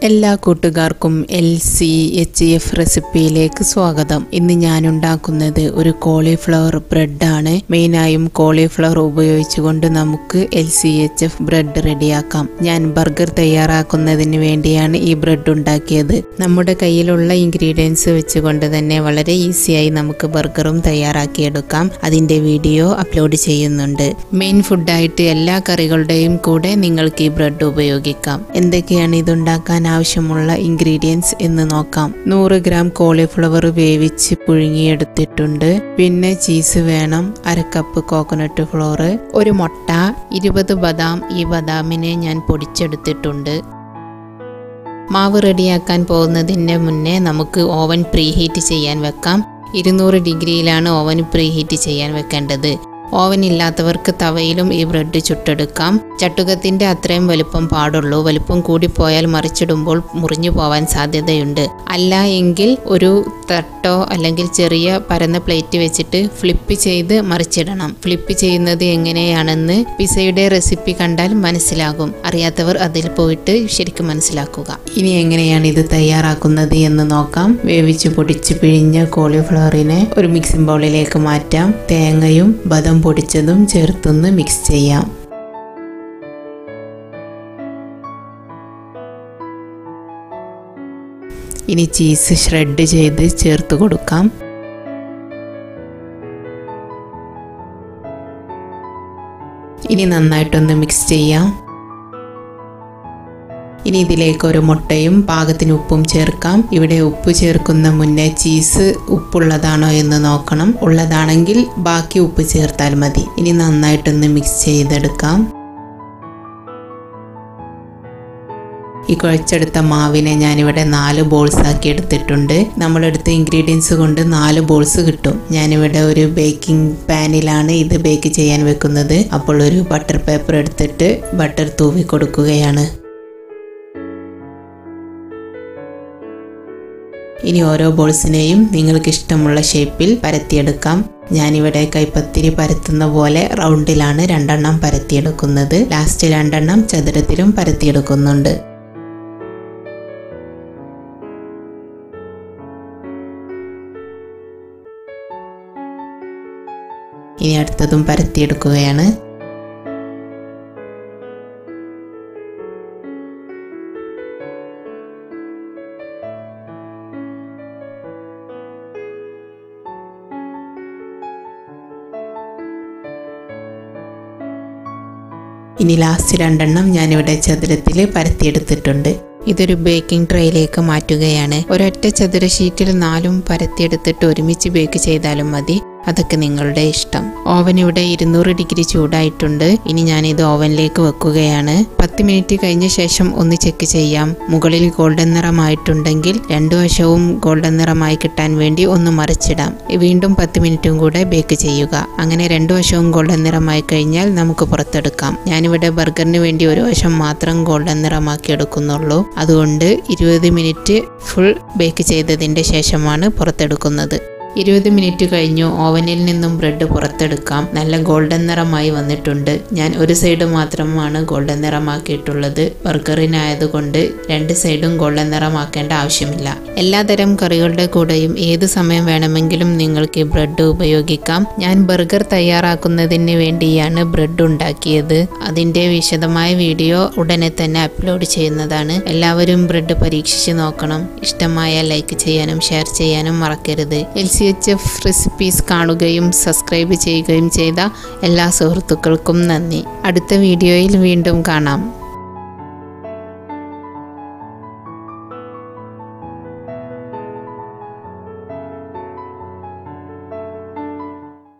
എല്ലാ കൂട്ടുകാർക്കും LCHF റെസിപ്പിയിലേക്ക് സ്വാഗതം. ഇന്ന് ഞാൻ ഉണ്ടാക്കുന്നത് ഒരു കോളിഫ്ലവർ ബ്രെഡാണ്. മെയിനായും കോളിഫ്ലവർ ഉപയോഗിച്ചുകൊണ്ട് നമുക്ക് LCHF ബ്രെഡ് റെഡിയാക്കാം. ഞാൻ ബർഗർ തയ്യാറാക്കുന്നതിന് വേണ്ടിയാണ് ഈ ബ്രെഡ് ഉണ്ടാക്കിയത്. നമ്മുടെ കയ്യിലുള്ള ഇൻഗ്രീഡിയൻസ് വെച്ചുകൊണ്ട് തന്നെ വളരെ ഈസിയായി നമുക്ക് ബർഗറും തയ്യാറാക്കിയെടുക്കാം. അതിൻ്റെ വീഡിയോ അപ്ലോഡ് ചെയ്യുന്നുണ്ട്. മെയിൻ ഫുഡായിട്ട് എല്ലാ കറികളുടെയും കൂടെ നിങ്ങൾക്ക് ഈ ബ്രെഡ് ഉപയോഗിക്കാം. എന്തൊക്കെയാണ് ഇതുണ്ടാക്കാൻ ആവശ്യമുള്ള ഇൻഗ്രീഡിയൻസ് എന്ന് നോക്കാം. 100 ഗ്രാം കോളിഫ്ലവർ വേവിച്ച് പുഴുങ്ങിയെടുത്തിട്ടുണ്ട്. പിന്നെ ചീസ് വേണം, 1 കപ്പ് കോക്കനട്ട് ഫ്ലോർ, ഒരു മുട്ട, 20 ബദാം. ഈ ബദാമിനെ ഞാൻ പൊടിച്ചെടുത്തിട്ടുണ്ട്. മാവ് റെഡിയാക്കാൻ പോകുന്നതിന് മുന്നേ നമുക്ക് ഓവൻ പ്രീഹീറ്റ് ചെയ്യാൻ വെക്കാം. 200 ഡിഗ്രിയിലാണ് ഓവൻ പ്രീഹീറ്റ് ചെയ്യാൻ വെക്കേണ്ടത്. ഓവൻ ഇല്ലാത്തവർക്ക് തവയിലും ഈ ബ്രെഡ് ചുട്ടെടുക്കാം. ചട്ടുകത്തിൻ്റെ അത്രയും വലുപ്പം പാടുള്ളൂ. വലുപ്പം കൂടിപ്പോയാൽ മറിച്ചിടുമ്പോൾ മുറിഞ്ഞു പോവാൻ സാധ്യതയുണ്ട്. അല്ല എങ്കിൽ ഒരു തട്ടോ അല്ലെങ്കിൽ ചെറിയ പരന്ന പ്ലേറ്റ് വെച്ചിട്ട് ഫ്ലിപ്പ് ചെയ്ത് മറിച്ചിടണം. ഫ്ലിപ്പ് ചെയ്യുന്നത് എങ്ങനെയാണെന്ന് പിസയുടെ റെസിപ്പി കണ്ടാൽ മനസ്സിലാകും. അറിയാത്തവർ അതിൽ പോയിട്ട് ശരിക്കും മനസ്സിലാക്കുക. ഇനി എങ്ങനെയാണ് ഇത് തയ്യാറാക്കുന്നത് എന്ന് നോക്കാം. വേവിച്ച് പൊടിച്ച് പിഴിഞ്ഞ കോളിഫ്ലവറിനെ ഒരു മിക്സിംഗ് ബൗളിലേക്ക് മാറ്റാം. തേങ്ങയും ബദാം പൊടിച്ചതും ചേർത്തൊന്ന് മിക്സ് ചെയ്യാം. ഇനി ചീസ് ഷ്രെഡ് ചെയ്ത് ചേർത്ത് കൊടുക്കാം. ഇനി നന്നായിട്ടൊന്ന് മിക്സ് ചെയ്യാം. ഇനി ഇതിലേക്ക് ഒരു മുട്ടയും പാകത്തിന് ഉപ്പും ചേർക്കാം. ഇവിടെ ഉപ്പ് ചേർക്കുന്ന മുന്നേ ചീസ് ഉപ്പുള്ളതാണോ എന്ന് നോക്കണം. ഉള്ളതാണെങ്കിൽ ബാക്കി ഉപ്പ് ചേർത്താൽ മതി. ഇനി നന്നായിട്ടൊന്ന് മിക്സ് ചെയ്തെടുക്കാം. ഈ കുഴച്ചെടുത്ത മാവിനെ ഞാനിവിടെ 4 ബോൾസ് ആക്കി എടുത്തിട്ടുണ്ട്. നമ്മളെടുത്ത ഇൻഗ്രീഡിയൻസ് കൊണ്ട് 4 ബോൾസ് കിട്ടും. ഞാനിവിടെ ഒരു ബേക്കിംഗ് പാനിലാണ് ഇത് ബേക്ക് ചെയ്യാൻ വെക്കുന്നത്. അപ്പോൾ ഒരു ബട്ടർ പേപ്പർ എടുത്തിട്ട് ബട്ടർ തൂവി കൊടുക്കുകയാണ്. ഇനി ഓരോ ബോൾസിനെയും നിങ്ങൾക്ക് ഇഷ്ടമുള്ള ഷേപ്പിൽ പരത്തിയെടുക്കാം. ഞാനിവിടെ കൈപ്പത്തിരി പരത്തുന്ന പോലെ റൗണ്ടിലാണ് 2 എണ്ണം പരത്തിയെടുക്കുന്നത്. ലാസ്റ്റ് 2 എണ്ണം ചതുരത്തിലും പരത്തിയെടുക്കുന്നുണ്ട്. ഇനി അടുത്തതും പരത്തിയെടുക്കുകയാണ്. ഇനി ലാസ്റ്റ് 2 എണ്ണം ഞാനിവിടെ ചതുരത്തിൽ പരത്തിയെടുത്തിട്ടുണ്ട്. ഇതൊരു ബേക്കിംഗ് ട്രേയിലേക്ക് മാറ്റുകയാണ്. ഒരൊറ്റ ചതുര ഷീറ്റിൽ 4ഉം പരത്തിയെടുത്തിട്ട് ഒരുമിച്ച് ബേക്ക് ചെയ്താലും മതി. അതൊക്കെ നിങ്ങളുടെ ഇഷ്ടം. ഓവൻ ഇവിടെ 200 ഡിഗ്രി ചൂടായിട്ടുണ്ട്. ഇനി ഞാനിത് ഓവനിലേക്ക് വെക്കുകയാണ്. 10 മിനിറ്റ് കഴിഞ്ഞ ശേഷം ഒന്ന് ചെക്ക് ചെയ്യാം. മുകളിൽ ഗോൾഡൻ നിറമായിട്ടുണ്ടെങ്കിൽ 2 വശവും ഗോൾഡൻ നിറമായി കിട്ടാൻ വേണ്ടി ഒന്ന് മറിച്ചിടാം. വീണ്ടും 10 മിനിറ്റും കൂടെ ബേക്ക് ചെയ്യുക. അങ്ങനെ 2 വശവും ഗോൾഡൻ നിറമായി കഴിഞ്ഞാൽ നമുക്ക് പുറത്തെടുക്കാം. ഞാനിവിടെ ബർഗറിന് വേണ്ടി ഒരു വശം മാത്രം ഗോൾഡൻ നിറമാക്കി എടുക്കുന്നുള്ളൂ. അതുകൊണ്ട് 20 മിനിറ്റ് ഫുൾ ബേക്ക് ചെയ്തതിൻ്റെ ശേഷമാണ് പുറത്തെടുക്കുന്നത്. 20 മിനിറ്റ് കഴിഞ്ഞു. ഓവനിൽ നിന്നും ബ്രെഡ് പുറത്തെടുക്കാം. നല്ല ഗോൾഡൻ നിറമായി വന്നിട്ടുണ്ട്. ഞാൻ ഒരു സൈഡ് മാത്രമാണ് ഗോൾഡൻ നിറമാക്കിയിട്ടുള്ളത്. ബർഗറിനായതുകൊണ്ട് 2 സൈഡും ഗോൾഡൻ നിറമാക്കേണ്ട ആവശ്യമില്ല. എല്ലാതരം കറികളുടെ കൂടെയും ഏത് സമയം വേണമെങ്കിലും നിങ്ങൾക്ക് ഈ ബ്രെഡ് ഉപയോഗിക്കാം. ഞാൻ ബർഗർ തയ്യാറാക്കുന്നതിന് വേണ്ടിയാണ് ബ്രെഡ് ഉണ്ടാക്കിയത്. അതിൻ്റെ വിശദമായ വീഡിയോ ഉടനെ തന്നെ അപ്ലോഡ് ചെയ്യുന്നതാണ്. എല്ലാവരും ബ്രെഡ് പരീക്ഷിച്ച് നോക്കണം. ഇഷ്ടമായ ലൈക്ക് ചെയ്യാനും ഷെയർ ചെയ്യാനും മറക്കരുത്. LCHF റെസിപ്പീസ് കാണുകയും സബ്സ്ക്രൈബ് ചെയ്യുകയും ചെയ്ത എല്ലാ സുഹൃത്തുക്കൾക്കും നന്ദി. അടുത്ത വീഡിയോയിൽ വീണ്ടും കാണാം.